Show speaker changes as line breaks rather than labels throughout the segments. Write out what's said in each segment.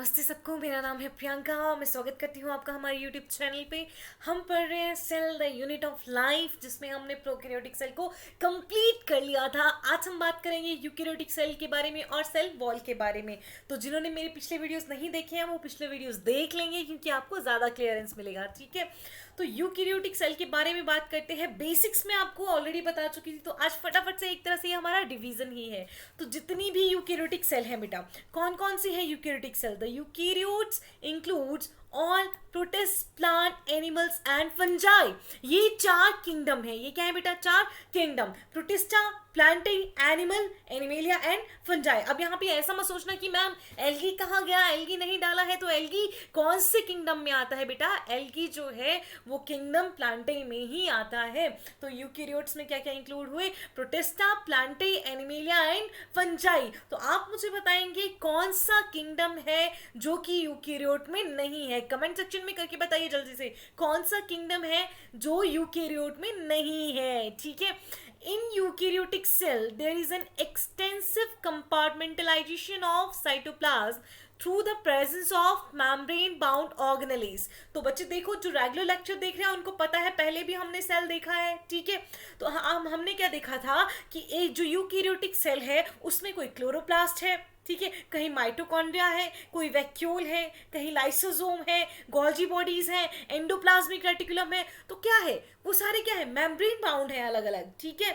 नमस्ते सबको, मेरा नाम है प्रियंका और मैं स्वागत करती हूँ आपका हमारे यूट्यूब चैनल पे। हम पढ़ रहे हैं cell the unit of life, जिसमें हमने प्रोकैरियोटिक सेल को कंप्लीट कर लिया था। आज हम बात करेंगे यूकैरियोटिक सेल के बारे में और सेल वॉल के बारे में। तो जिन्होंने मेरे पिछले वीडियोस नहीं देखे हैं वो पिछले वीडियोस देख लेंगे, क्योंकि आपको ज़्यादा क्लियरेंस मिलेगा। ठीक है, तो यूकैरियोटिक सेल के बारे में बात करते हैं। बेसिक्स में आपको ऑलरेडी बता चुकी थी, तो आज फटाफट से एक तरह से हमारा डिवीजन ही है। तो जितनी भी यूकैरियोटिक सेल है बेटा, कौन कौन सी है eukaryotic cell? The eukaryotes includes all protist, plant, animals and fungi. ये चार किंगडम है। ये क्या है बेटा? चार kingdom, protista, plantae, animal, animalia and fungi. अब यहाँ पे ऐसा मत सोचना कि मैम एल्गी कहाँ गया, एल्गी नहीं डाला है। तो एल्गी कौन से किंगडम में आता है बेटा? एल्गी जो है वो किंगडम प्लांटी में ही आता है। तो यूकैरियोट्स में क्या क्या इंक्लूड हुए? Protista, Plantae, animalia and fungi. तो आप मुझे बताएंगे कौन सा किंगडम है जो कि यूकैरियोट में नहीं है। कमेंट सेक्शन में करके बताइए जल्दी से, कौन सा किंगडम है जो यूकैरियोट में नहीं है। ठीक है, in eukaryotic cell there is an extensive compartmentalization of cytoplasm through the presence of membrane bound organelles। तो बच्चे देखो, जो रेगुलर लेक्चर देख रहे हैं उनको पता है, पहले भी हमने सेल देखा है। ठीक है, तो हमने क्या देखा था कि एक जो यूकैरियोटिक सेल है उसमें कोई क्लोरोप्लास्ट है, ठीक है, कहीं माइटोकॉन्ड्रिया है, कोई वैक्यूल है, कहीं लाइसोसोम है, गोल्जी बॉडीज हैं, एंडोप्लाज्मिक रेटिकुलम है। तो क्या है वो सारे? क्या है? मेम्ब्रेन बाउंड है अलग अलग। ठीक है,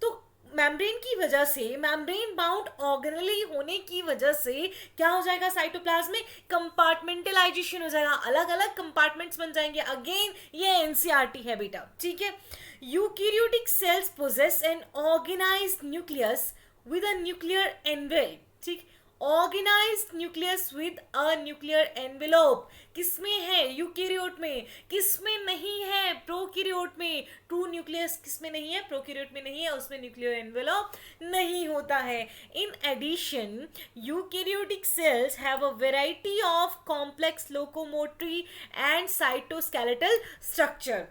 तो मेम्ब्रेन की वजह से, मेम्ब्रेन बाउंड ऑर्गेनेली होने की वजह से क्या हो जाएगा? साइटोप्लाज्म में कंपार्टमेंटलाइजेशन हो जाएगा, अलग अलग कंपार्टमेंट्स बन जाएंगे। अगेन ये एनसीईआरटी है बेटा। ठीक है, eukaryotic cells possess an organized nucleus with a nuclear envelope. ठीक, organized nucleus with a nuclear envelope. किसमें है? यूकैरियोट में। किसमें नहीं है? प्रोकैरियोट में। ट्रू न्यूक्लियस किसमें नहीं है? प्रोकैरियोट में नहीं है, उसमें न्यूक्लियर एनवेलोप नहीं होता है। In addition eukaryotic cells have a variety of complex locomotory and cytoskeletal structure.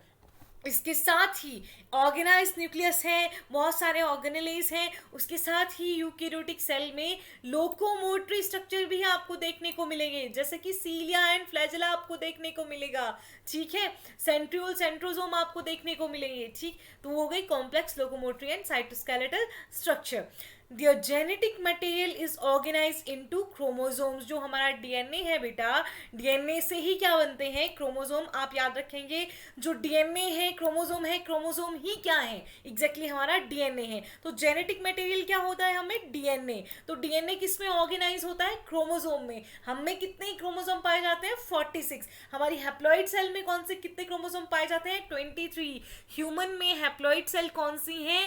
इसके साथ ही ऑर्गेनाइज न्यूक्लियस है, बहुत सारे ऑर्गेनेलेज हैं। उसके साथ ही यूकैरियोटिक सेल में लोकोमोटरी स्ट्रक्चर भी आपको देखने को मिलेंगे, जैसे कि सीलिया एंड फ्लैजेला आपको देखने को मिलेगा। ठीक है, सेंट्रियोल, सेंट्रोसोम आपको देखने को मिलेंगे। ठीक, तो वो हो गई complex locomotory and cytoskeletal structure. Their genetic material is organized into chromosomes। जो हमारा डीएनए है बेटा, डीएनए से ही क्या बनते हैं? क्रोमोसोम। आप याद रखेंगे, जो डीएनए है क्रोमोसोम है, क्रोमोसोम ही क्या है? एग्जैक्टली हमारा डीएनए है। तो जेनेटिक मटेरियल क्या होता है हमें? डीएनए। तो डीएनए किस में ऑर्गेनाइज होता है? क्रोमोसोम में। हम में कितने क्रोमोसोम पाए जाते हैं? 46। हमारी हैप्लॉइड सेल में कौन से कितने क्रोमोसोम पाए जाते हैं? 23। ह्यूमन में हैप्लॉइड सेल कौन सी है?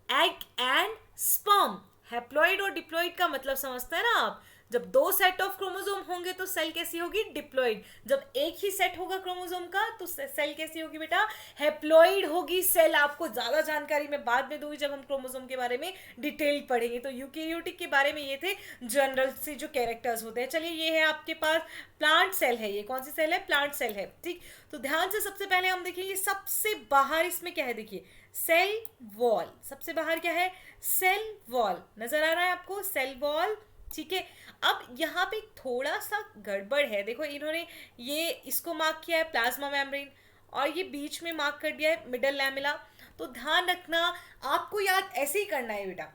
Egg and sperm. हैप्लॉइड और डिप्लॉइड का मतलब समझते हैं ना आप? जब दो सेट ऑफ क्रोमोसोम होंगे तो सेल कैसी होगी? डिप्लॉइड। जब एक ही सेट होगा क्रोमोसोम का तो सेल कैसी होगी बेटा? हैप्लॉइड होगी सेल। आपको ज्यादा जानकारी मैं बाद में दूंगी जब हम क्रोमोसोम के बारे में डिटेल पढ़ेंगे। तो यूकैरियोटिक के बारे में ये थे जनरल से जो कैरेक्टर्स होते हैं। चलिए, ये है आपके पास प्लांट सेल है। ये कौन सी सेल है? प्लांट सेल है। ठीक, तो ध्यान से सबसे पहले हम देखेंगे सबसे बाहर इसमें क्या है। देखिए, सेल वॉल। सबसे बाहर क्या है? Cell wall. नजर आ रहा है आपको? Cell wall. ठीक है, अब यहाँ पे थोड़ा सा गड़बड़ है। देखो, इन्होंने ये इसको मार्क किया है प्लाज्मा मेम्ब्रेन, और ये बीच में मार्क कर दिया है मिडल लैमेला। तो ध्यान रखना, आपको याद ऐसे ही करना है बेटा,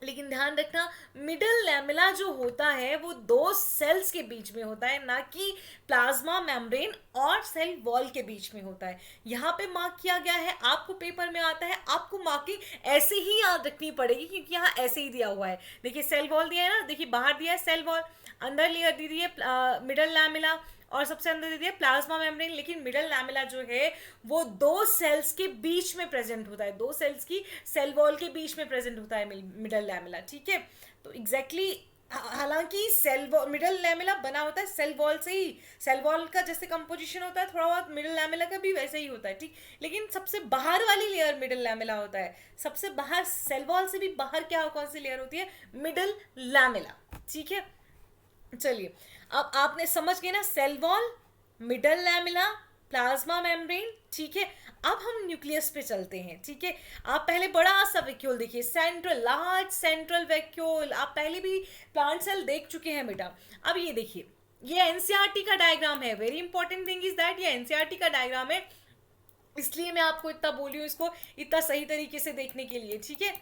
लेकिन ध्यान रखना मिडल लैमेला जो होता है वो दो सेल्स के बीच में होता है, ना कि प्लाज्मा मेम्ब्रेन और सेल वॉल के बीच में होता है। यहाँ पे मार्क किया गया है, आपको पेपर में आता है, आपको मार्किंग ऐसे ही याद रखनी पड़ेगी, क्योंकि यहाँ ऐसे ही दिया हुआ है। देखिए, सेल वॉल दिया है ना, देखिए बाहर दिया है सेल वॉल, अंदर लेयर दी है मिडल लैमेला, और सबसे अंदर दे दिया प्लाज्मा मेम्ब्रेन। लेकिन मिडल लैमेला जो है वो दो सेल्स के बीच में प्रेजेंट होता है, दो सेल्स की सेल वॉल के बीच में प्रेजेंट होता है मिडल लैमेला। ठीक है, तो एग्जैक्टली हालांकि सेल वॉल, मिडल लैमेला बना होता है सेल वॉल से ही। सेल वॉल का जैसे कंपोजिशन होता है थोड़ा बहुत, मिडल लैमेला का भी वैसे ही होता है। ठीक, लेकिन सबसे बाहर वाली लेयर मिडल लैमेला होता है। सबसे बाहर, सेल वॉल से भी बाहर क्या कौन सी लेयर होती है? Middle lamella. ठीक है, चलिए, अब आपने समझ गए ना, cell wall, middle lamella, plasma membrane. ठीक है, अब हम न्यूक्लियस पे चलते हैं। ठीक है, आप पहले बड़ा सा वैक्यूल देखिए, सेंट्रल, लार्ज सेंट्रल वैक्यूल। आप पहले भी प्लांट सेल देख चुके हैं बेटा। अब ये देखिए, ये एनसीईआरटी का डायग्राम है, very important thing is that ये एनसीईआरटी का डायग्राम है, इसलिए मैं आपको इतना बोल रही हूँ इसको इतना सही तरीके से देखने के लिए, ठीक है।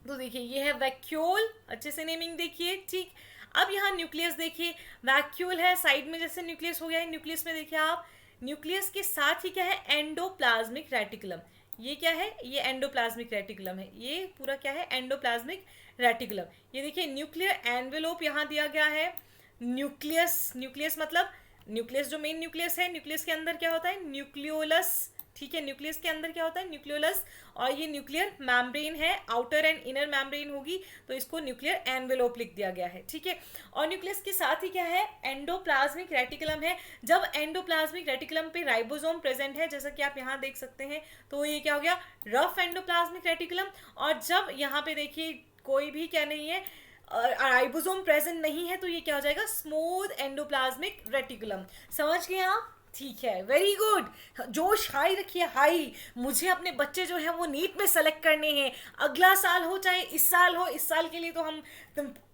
तो देखिए ये है वैक्यूल, अच्छे से नेमिंग देखिए, ठीक। अब यहाँ न्यूक्लियस देखिए, वैक्यूल है साइड में जैसे न्यूक्लियस हो गया है, न्यूक्लियस में देखिए आप, न्यूक्लियस के साथ ही क्या है, एंडोप्लाज्मिक रेटिकुलम। ये क्या है, ये एंडोप्लाज्मिक रेटिकुलम है, ये पूरा क्या है, एंडोप्लाज्मिक रेटिकुलम। ये देखिए न्यूक्लियर एनवेलोप यहाँ दिया गया है। न्यूक्लियस, न्यूक्लियस मतलब न्यूक्लियस जो मेन न्यूक्लियस है, न्यूक्लियस के अंदर क्या होता है, न्यूक्लियोलस, ठीक है। न्यूक्लियस के अंदर क्या होता है, न्यूक्लियोलस, और ये न्यूक्लियर मैम्ब्रेन है, आउटर एंड इनर मैम्ब्रेन होगी, तो इसको न्यूक्लियर एनवेलोप लिख दिया गया है, ठीक है। और न्यूक्लियस के साथ ही क्या है, एंडोप्लाज्मिक रेटिकुलम है। जब एंडोप्लाज्मिक रेटिकुलम पे राइबोसोम प्रेजेंट है, जैसा कि आप यहाँ देख सकते हैं, तो ये क्या हो गया, रफ एंडोप्लाज्मिक रेटिकुलम। और जब यहाँ पे देखिए कोई भी क्या नहीं है, राइबोसोम प्रेजेंट नहीं है, तो ये क्या हो जाएगा, स्मूथ एंडोप्लाज्मिक रेटिकुलम। समझ गए आप, ठीक है, वेरी गुड। जोश हाई रखिए, हाई। मुझे अपने बच्चे जो है वो नीट में सेलेक्ट करने हैं, अगला साल हो चाहे इस साल हो, इस साल के लिए तो हम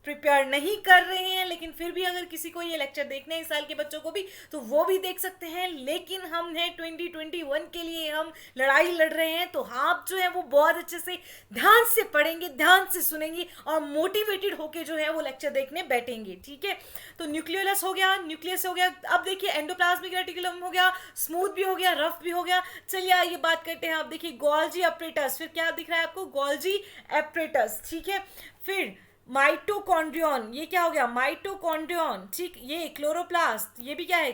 प्रिपेयर नहीं कर रहे हैं, लेकिन फिर भी अगर किसी को ये लेक्चर देखने हैं इस साल के बच्चों को भी, तो वो भी देख सकते हैं। लेकिन हम हैं 2021 के लिए हम लड़ाई लड़ रहे हैं, तो आप जो है वो बहुत अच्छे से ध्यान से पढ़ेंगे, ध्यान से सुनेंगे और मोटिवेटेड होके जो है वो लेक्चर देखने बैठेंगे, ठीक है। तो न्यूक्लियोलस हो गया, न्यूक्लियस हो गया। अब देखिए एंडोप्लाज्मिक रेटिकुलम हो गया, स्मूथ भी हो गया, रफ भी हो गया। चलिए आइए बात करते हैं। आप देखिए गोल्जी एपरेटस, फिर क्या दिख रहा है आपको, गोल्जी एपरेटस, ठीक है। फिर माइटोकॉन्ड्रियन, ये क्या हो गया, माइटोकॉन्ड्रियन, ठीक। ये क्लोरोप्लास्ट, ये भी क्या है,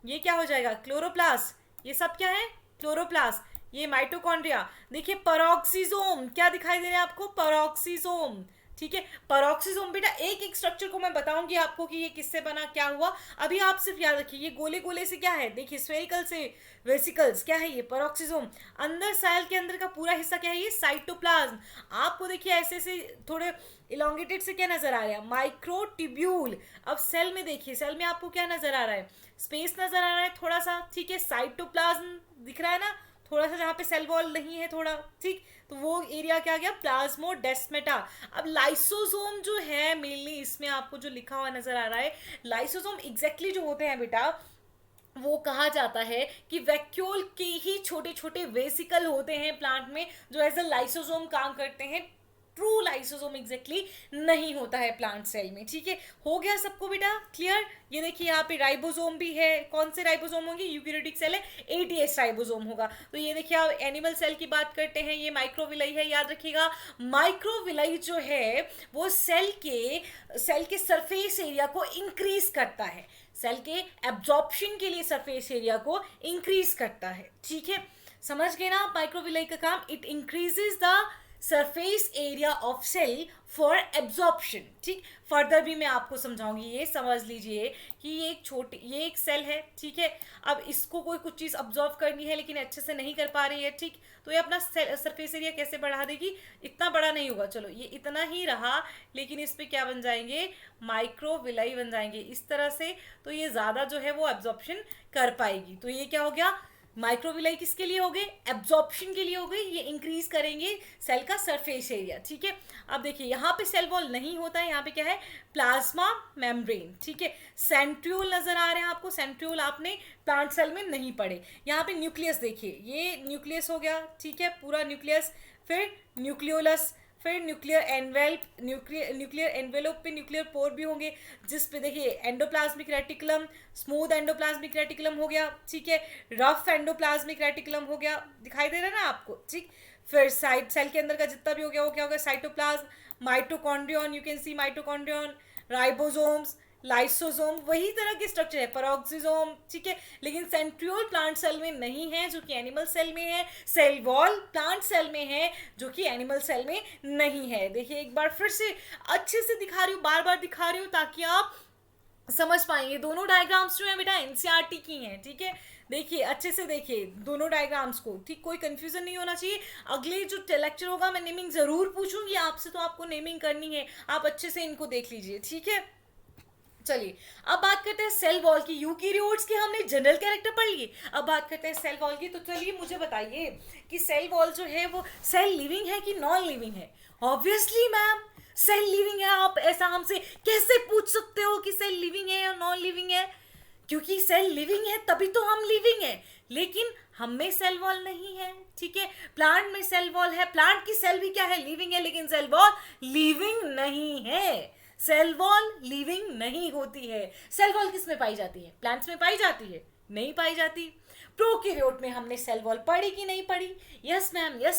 ये क्या हो जाएगा, क्लोरोप्लास्ट। ये सब क्या है, क्लोरोप्लास्ट। ये माइटोकॉन्ड्रिया। देखिए पेरोक्सिसोम, क्या दिखाई दे रहा है आपको, पेरोक्सिसोम, ठीक है। पेरोक्सिसोम बेटा एक एक स्ट्रक्चर को मैं बताऊंगी आपको कि ये किससे बना, क्या हुआ। अभी आप सिर्फ याद रखिए, ये गोले गोले से क्या है, देखिए स्फेरिकल से वेसिकल्स, क्या है ये, पेरोक्सिसोम। अंदर सेल के अंदर का पूरा हिस्सा क्या है, ये साइटोप्लाज्म। आपको देखिए ऐसे ऐसे थोड़े इलोंगेटेड से क्या नजर आ रहा है, माइक्रोट्यूब्यूल। अब सेल में देखिए, सेल में आपको क्या नजर आ रहा है, स्पेस नजर आ रहा है थोड़ा सा, ठीक है। साइटोप्लाज्म दिख रहा है ना, थोड़ा सा जहाँ पे सेल वॉल नहीं है थोड़ा, ठीक। तो वो एरिया क्या गया, प्लाज्मोडेस्मेटा। अब लाइसोसोम जो है मेनली इसमें आपको जो लिखा हुआ नजर आ रहा है, लाइसोसोम एग्जैक्टली जो होते हैं बेटा, वो कहा जाता है कि वैक्यूल के ही छोटे छोटे वेसिकल होते हैं प्लांट में, जो एज अ लाइसोसोम काम करते हैं। ट्रू लाइसोसोम एग्जैक्टली नहीं होता है प्लांट सेल में, ठीक है। हो गया सबको बेटा क्लियर। ये देखिए यहाँ पे राइबोसोम भी है, कौन से राइबोसोम होंगे, यूकैरियोटिक सेल है, एटीएस राइबोसोम होगा। तो ये देखिए आप एनिमल सेल की बात करते हैं, ये माइक्रोविलाई है, याद रखिएगा। माइक्रोविलाई जो है वो सेल के सरफेस एरिया को इंक्रीज करता है, सेल के एब्जॉर्प्शन के लिए सरफेस एरिया को इंक्रीज करता है, ठीक है। समझ गए ना माइक्रोविलाई का काम, it increases the surface area of cell for absorption, ठीक। फर्दर भी मैं आपको समझाऊंगी, ये समझ लीजिए कि ये एक सेल है, ठीक है। अब इसको कोई कुछ चीज़ ऑब्जॉर्व करनी है लेकिन अच्छे से नहीं कर पा रही है, ठीक। तो ये अपना सरफेस एरिया कैसे बढ़ा देगी, इतना बड़ा नहीं होगा, चलो ये इतना ही रहा, लेकिन इस पे क्या बन जाएंगे, माइक्रोविलाई बन जाएंगे इस तरह से। तो ये ज़्यादा जो है वो एब्जॉर्प्शन कर पाएगी। तो ये क्या हो गया, माइक्रोविलाई किसके लिए हो गए, एब्जॉर्प्शन के लिए हो गए, ये इंक्रीज करेंगे सेल का सरफेस एरिया, ठीक है। अब देखिए यहाँ पे सेल वॉल नहीं होता है, यहाँ पे क्या है, प्लाज्मा मेम्ब्रेन, ठीक है। सेंट्रियोल नजर आ रहे हैं आपको, सेंट्रियोल आपने प्लांट सेल में नहीं पढ़े। यहाँ पे न्यूक्लियस देखिए, ये न्यूक्लियस हो गया, ठीक है, पूरा न्यूक्लियस। फिर न्यूक्लियोलस, फिर न्यूक्लियर एनवेलोप पे न्यूक्लियर पोर भी होंगे, जिस पे देखिए endoplasmic reticulum, smooth endoplasmic reticulum हो गया, ठीक है। रफ एंडोप्लाज्मिक रेटिकुलम हो गया, दिखाई दे रहा है ना आपको, ठीक। फिर साइड सेल के अंदर का जितना भी हो गया वो क्या हो गया, cytoplasm, mitochondrion, you can see mitochondrion, ribosomes, lysosome, वही तरह के स्ट्रक्चर है, पेरोक्सिसोम, ठीक है। लेकिन सेंट्रियोल प्लांट सेल में नहीं है, जो कि एनिमल सेल में है। सेल वॉल प्लांट सेल में है, जो कि एनिमल सेल में नहीं है। देखिए एक बार फिर से अच्छे से दिखा रही हूँ, बार बार दिखा रही हूँ ताकि आप समझ पाएंगे। दोनों डायग्राम्स जो है बेटा एनसीईआरटी की हैं, ठीक है। देखिए अच्छे से देखिए दोनों डायग्राम्स को, ठीक, कोई कंफ्यूजन नहीं होना चाहिए। अगले जो लेक्चर होगा मैं नेमिंग जरूर पूछूंगी आपसे, तो आपको नेमिंग करनी है, आप अच्छे से इनको देख लीजिए, ठीक है। चलिए अब बात करते हैं सेल वॉल की। यूकैरियोट्स के हमने जनरल कैरेक्टर पढ़ लिए, अब बात करते हैं सेल वॉल की। तो चलिए मुझे बताइए कि सेल वॉल जो है वो सेल लिविंग है कि नॉन लिविंग है। ऑब्वियसली मैम, सेल लिविंग है। आप ऐसा हमसे कैसे पूछ सकते हो कि सेल लिविंग है या नॉन लिविंग है? क्योंकि सेल लिविंग है तभी तो हम लिविंग है, लेकिन हम में सेल वॉल नहीं है। ठीक है, प्लांट में सेल वॉल है, प्लांट की सेल भी क्या है, लिविंग है, लेकिन सेल वॉल लिविंग नहीं है। सेल वॉल लिविंग नहीं होती है। सेल वॉल किस में पाई जाती है? प्लांट्स में पाई जाती है? नहीं पाई जाती। प्रोकैरियोट में हमने सेल वॉल पढ़ी कि नहीं पढ़ी? यस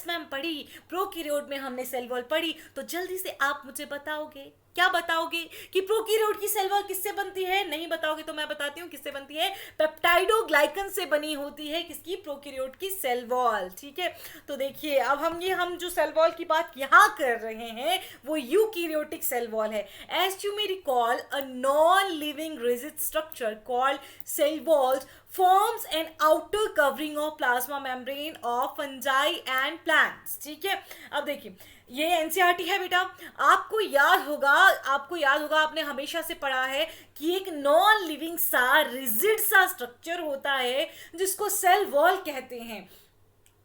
मैम पढ़ी। प्रोकैरियोट में हमने सेल वॉल पढ़ी। तो जल्दी से आप मुझे बताओगे, क्या बताओगे कि प्रोकैरियोट की सेल वॉल किससे बनती है? नहीं बताओगे तो मैं बताती हूँ किससे बनती है। पेप्टाइडोग्लाइकन से बनी होती है किसकी? प्रोकैरियोट की सेल वॉल। ठीक है, तो देखिए अब हम जो सेल वॉल की बात यहाँ कर रहे हैं वो यूकैरियोटिक सेल वॉल है। As you may recall, a non living rigid structure called cell walls forms an outer covering of plasma membrane of fungi and plants। ठीक है, अब देखिए ये एनसीईआरटी है बेटा। आपको याद होगा आपने हमेशा से पढ़ा है कि एक नॉन लिविंग सा रिजिड सा स्ट्रक्चर होता है जिसको सेल वॉल कहते हैं।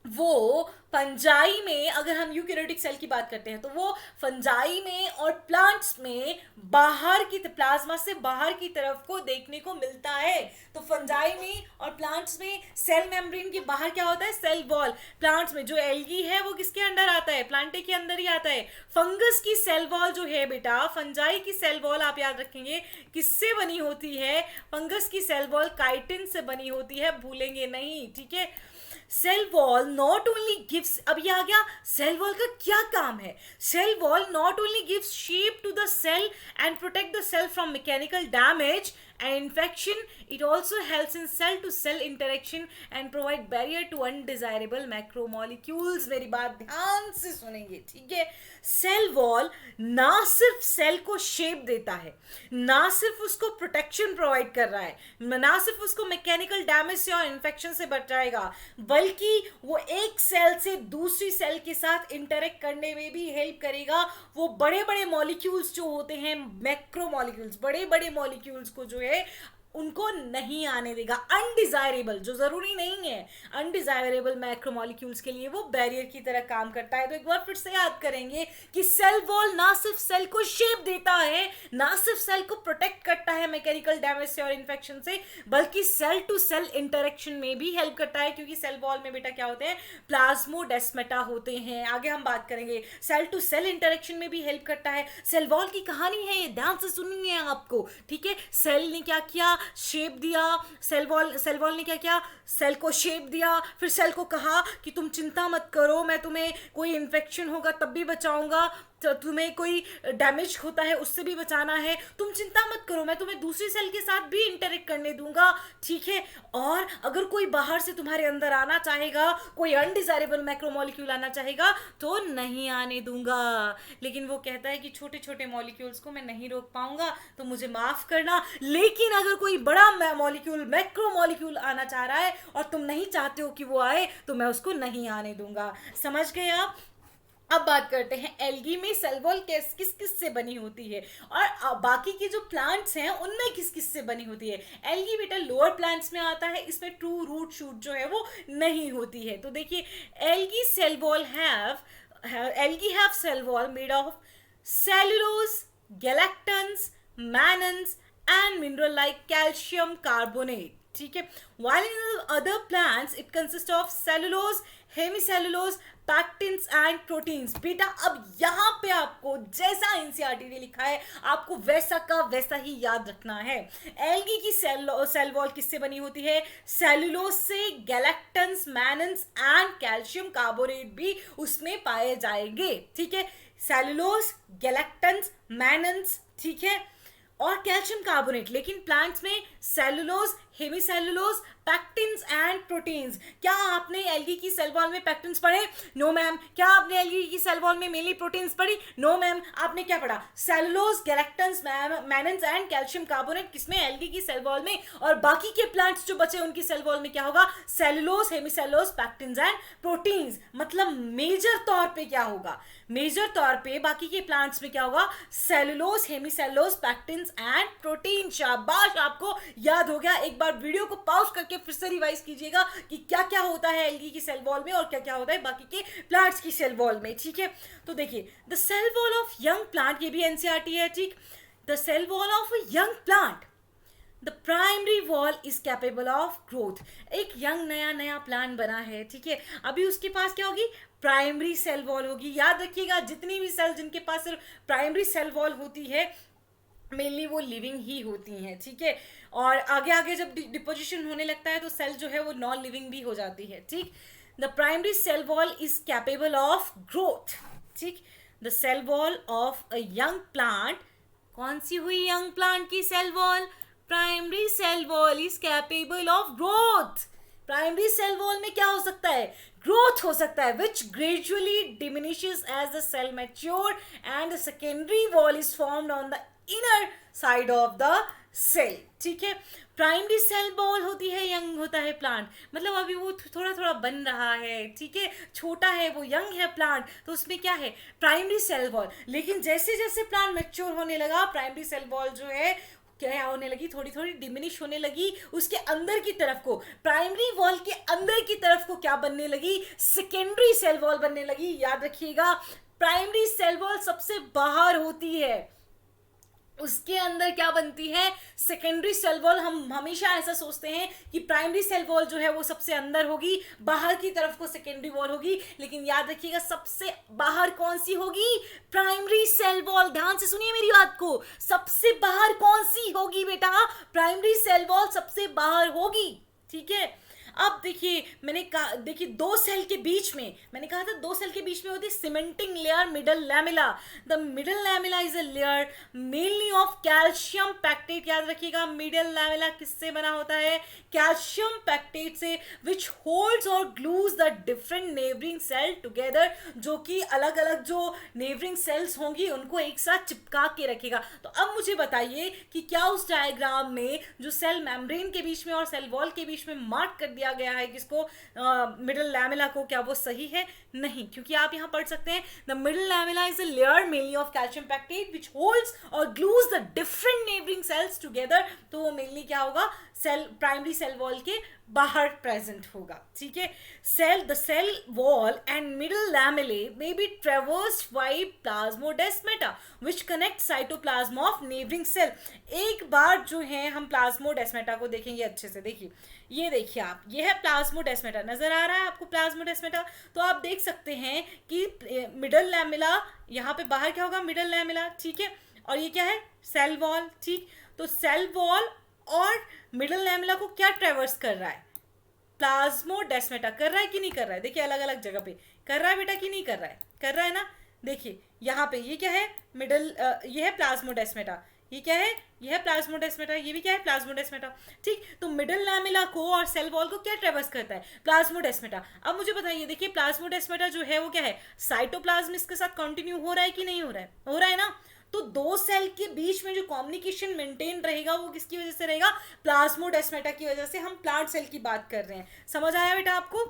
वो फंजाई में, अगर हम यूकैरियोटिक सेल की बात करते हैं तो वो फंजाई में और प्लांट्स में बाहर की प्लाज्मा से बाहर की तरफ को देखने को मिलता है। तो फंजाई में और प्लांट्स में सेल मेम्ब्रेन के बाहर क्या होता है? Cell wall. प्लांट्स में जो एल्गी है वो किसके अंदर आता है? प्लांटे के अंदर ही आता है। फंगस की सेल वॉल जो है बेटा, फंजाई की सेल वॉल आप याद रखेंगे किससे बनी होती है? फंगस की सेल वॉल काइटिन से बनी होती है, भूलेंगे नहीं। ठीक है, cell wall not only gives, अब ये आ गया सेल वॉल का क्या काम है। Cell wall not only gives shape to the cell and protect the cell from mechanical damage and infection, it also helps in cell to cell interaction and provide barrier to undesirable macromolecules। मेरी बात ध्यान से सुनेंगे, ठीक है। Cell wall ना सिर्फ cell को शेप देता है, ना सिर्फ उसको प्रोटेक्शन प्रोवाइड कर रहा है, ना सिर्फ उसको मैकेनिकल डैमेज से और इन्फेक्शन से बचाएगा, बल्कि वो एक सेल से दूसरी सेल के साथ इंटरेक्ट करने में भी हेल्प करेगा। वो बड़े बड़े मॉलिक्यूल्स जो होते हैं, मैक्रो मॉलिक्यूल्स, बड़े बड़े मॉलिक्यूल्स को जो है उनको नहीं आने देगा। अनडिजायरेबल, जो जरूरी नहीं है, अनडिजायरेबल मैक्रोमोलिक्यूल्स के लिए वो बैरियर की तरह काम करता है। तो एक बार फिर से याद करेंगे कि सेल वॉल ना सिर्फ सेल को शेप देता है, ना सिर्फ सेल को प्रोटेक्ट करता है मैकेनिकल डैमेज से और इन्फेक्शन से, बल्कि सेल टू सेल इंटरेक्शन में भी हेल्प करता है। क्योंकि सेल वॉल में बेटा क्या होते हैं? प्लाज्मोडेस्माटा होते हैं। आगे हम बात करेंगे, सेल टू सेल इंटरेक्शन में भी हेल्प करता है। सेल वॉल की कहानी है ये, ध्यान से सुनिए आपको, ठीक है। सेल ने क्या किया? शेप दिया। सेल वॉल ने क्या किया? सेल को शेप दिया। फिर सेल को कहा कि तुम चिंता मत करो, मैं तुम्हें कोई इन्फेक्शन होगा तब भी बचाऊंगा, तो तुम्हें कोई डैमेज होता है उससे भी बचाना है, तुम चिंता मत करो, मैं तुम्हें दूसरी सेल के साथ भी इंटरेक्ट करने दूंगा, ठीक है। और अगर कोई बाहर से तुम्हारे अंदर आना चाहेगा, कोई अनडिजायरेबल मैक्रोमोलिक्यूल आना चाहेगा तो नहीं आने दूंगा। लेकिन वो कहता है कि छोटे छोटे मॉलिक्यूल्स को मैं नहीं रोक पाऊंगा, तो मुझे माफ करना। लेकिन अगर कोई बड़ा मॉलिक्यूल, मैक्रोमोलिक्यूल आना चाह रहा है और तुम नहीं चाहते हो कि वो आए, तो मैं उसको नहीं आने दूंगा। समझ गए आप? अब बात करते हैं एल्गी में सेल वॉल किस किस से बनी होती है, और बाकी के जो प्लांट्स हैं उनमें किस किस से बनी होती है। एल्गी बेटा लोअर प्लांट्स में आता है, इसमें ट्रू रूट शूट जो है वो नहीं होती है। तो देखिए, algae cell wall have cell wall made of cellulose, galactans, mannans and mineral like calcium carbonate, ठीक है। While in other plants it consists of cellulose, hemicellulose, pectins and proteins. बेटा अब यहाँ पे आपको जैसा एनसीईआरटी ने लिखा है आपको वैसा का वैसा ही याद रखना है। एल्गी की सेल वॉल किससे बनी होती है? सेलुलोज से, galactans, mannans and calcium carbonate भी उसमें पाए जाएंगे, ठीक है। सेलुलोज, गैलेक्टन्स, मैनन्स, ठीक है, और कैल्शियम कार्बोनेट। लेकिन प्लांट्स में cellulose, hemicellulose, pectins and proteins. क्या आपने एल्गी की सेल वॉल में पैक्टिन्स पढ़े? No ma'am. क्या आपने एल्गी की सेल वॉल में मेनली प्रोटीन्स पढ़ी? No ma'am. आपने क्या पढ़ा? Cellulose, galactans, mannans and calcium carbonate किसमें? एल्गी की सेल वॉल में। और बाकी के प्लांट्स जो बचे उनकी सेल वॉल में क्या होगा? Cellulose, hemicellulose, pectins and proteins. मतलब मेजर तौर पे क्या होगा? मेजर तौर पे बाकी के प्लांट्स में क्या होगा? Cellulose, hemicellulose, pectins and protein. शाबाश, आपको याद हो गया। एक बार बार वीडियो को पॉज करके फिर से रिवाइज कीजिएगा कि क्या क्या होता है एल्गी की सेल वॉल में और क्या क्या होता है बाकी के प्लांट्स की सेल वॉल में, ठीक है। तो देखिए the cell wall of young plant, ये भी एनसीईआरटी है, ठीक। The cell wall of a young plant, the primary wall is capable of growth. एक यंग नया नया प्लांट बना है, ठीक है, अभी उसके पास क्या होगी, प्राइमरी सेल वॉल होगी। याद रखिएगा जितनी भी सेल जिनके पास सिर्फ प्राइमरी सेल वॉल होती है मेनली वो लिविंग ही होती हैं, ठीक है। और आगे आगे जब डिपोजिशन होने लगता है तो सेल जो है वो नॉन लिविंग भी हो जाती है, ठीक। The primary cell wall is capable of growth, ठीक। The cell wall of a young plant, कौन सी हुई यंग प्लांट की cell wall, primary cell wall is capable of growth. Primary cell wall में क्या हो सकता है, ग्रोथ हो सकता है, which gradually diminishes as the cell mature and the secondary wall is formed on the inner side of the cell, ठीक है। प्राइमरी सेल वॉल होती है, यंग होता है प्लांट, मतलब अभी वो थोड़ा थोड़ा बन रहा है, ठीक है, छोटा है, वो यंग है प्लांट, तो उसमें क्या है, प्राइमरी सेल वॉल। लेकिन जैसे जैसे प्लांट मैच्योर होने लगा प्राइमरी सेल वॉल जो है क्या होने लगी, थोड़ी थोड़ी डिमिनिश होने लगी, उसके अंदर की तरफ को, प्राइमरी वॉल के अंदर की तरफ को क्या बनने लगी, सेकेंडरी सेल वॉल बनने लगी। याद रखिएगा प्राइमरी सेल वॉल सबसे बाहर होती है, उसके अंदर क्या बनती है, सेकेंडरी सेल वॉल। हम हमेशा ऐसा सोचते हैं कि प्राइमरी सेल वॉल जो है वो सबसे अंदर होगी, बाहर की तरफ को सेकेंडरी वॉल होगी, लेकिन याद रखिएगा सबसे बाहर कौन सी होगी, प्राइमरी सेल वॉल। ध्यान से सुनिए मेरी बात को, सबसे बाहर कौन सी होगी बेटा, प्राइमरी सेल वॉल सबसे बाहर होगी, ठीक है। अब देखिए मैंने कहा, देखिए दो सेल के बीच में, मैंने कहा था दो सेल के बीच में होती है cementing layer, middle lamella. The middle lamella is a layer mainly of calcium pectate. याद रखिएगा मिडल लैमेला किससे बना होता है, कैल्शियम पैक्टेट से, विच होल्ड्स और glues the different neighbouring cell together, जो कि अलग अलग जो नेबरिंग सेल्स होंगी उनको एक साथ चिपका के रखेगा। तो अब मुझे बताइए कि क्या उस डायग्राम में जो सेल मेम्ब्रेन के बीच में और सेल वॉल के बीच में मार्क कर दिया गया है किसको, मिडल लैमेला को, क्या वो सही है, नहीं, क्योंकि आप यहां पढ़ सकते हैं the middle lamella is a layer mainly of calcium pectate which holds और glues the different neighbouring cells together. तो वो मेनली क्या होगा, सेल प्राइमरी सेल वॉल के बाहर प्रेजेंट होगा, ठीक है। The cell wall and middle lamellae may be traversed by plasmodesmata which connect cytoplasm of neighbouring cell. एक बार जो है हम प्लाज्मोडेस्माटा को देखेंगे अच्छे से, देखिए ये देखिए आप, ये है प्लाज्मोडेस्माटा, नजर आ रहा है आपको प्लाज्मोडेस्माटा। तो आप देख सकते हैं कि मिडल लैमेला, यहाँ पे बाहर क्या होगा, मिडल लैमेला, ठीक है, और ये क्या है, सेल वॉल, ठीक। तो सेल वॉल और मिडल लैमेला को क्या ट्रेवर्स कर रहा है, प्लाज्मोडेस्माटा कर रहा है कि नहीं कर रहा है, देखिए अलग अलग जगह पे कर रहा है बेटा कि नहीं कर रहा है, कर रहा है ना। देखिए यहाँ पे ये क्या है, मिडल, ये है प्लाज्मोडेस्माटा, ये क्या है, ये है प्लाज्मोडेस्माटा, ये भी क्या है, प्लाज्मोडेस्माटा, ठीक। तो मिडल लैमेला को और सेल वॉल को क्या ट्रेवर्स करता है, प्लाज्मोडेस्माटा। अब मुझे बताइए, देखिए प्लाज्मोडेस्माटा जो है वो क्या है, साइटोप्लाज्म इसके साथ कंटिन्यू हो रहा है कि नहीं हो रहा है, हो रहा है ना। तो दो सेल के बीच में जो कम्युनिकेशन मेंटेन रहेगा वो किसकी वजह से रहेगा, प्लाज्मोडेस्माटा की वजह से। हम प्लांट सेल की बात कर रहे हैं, समझ आया बेटा आपको,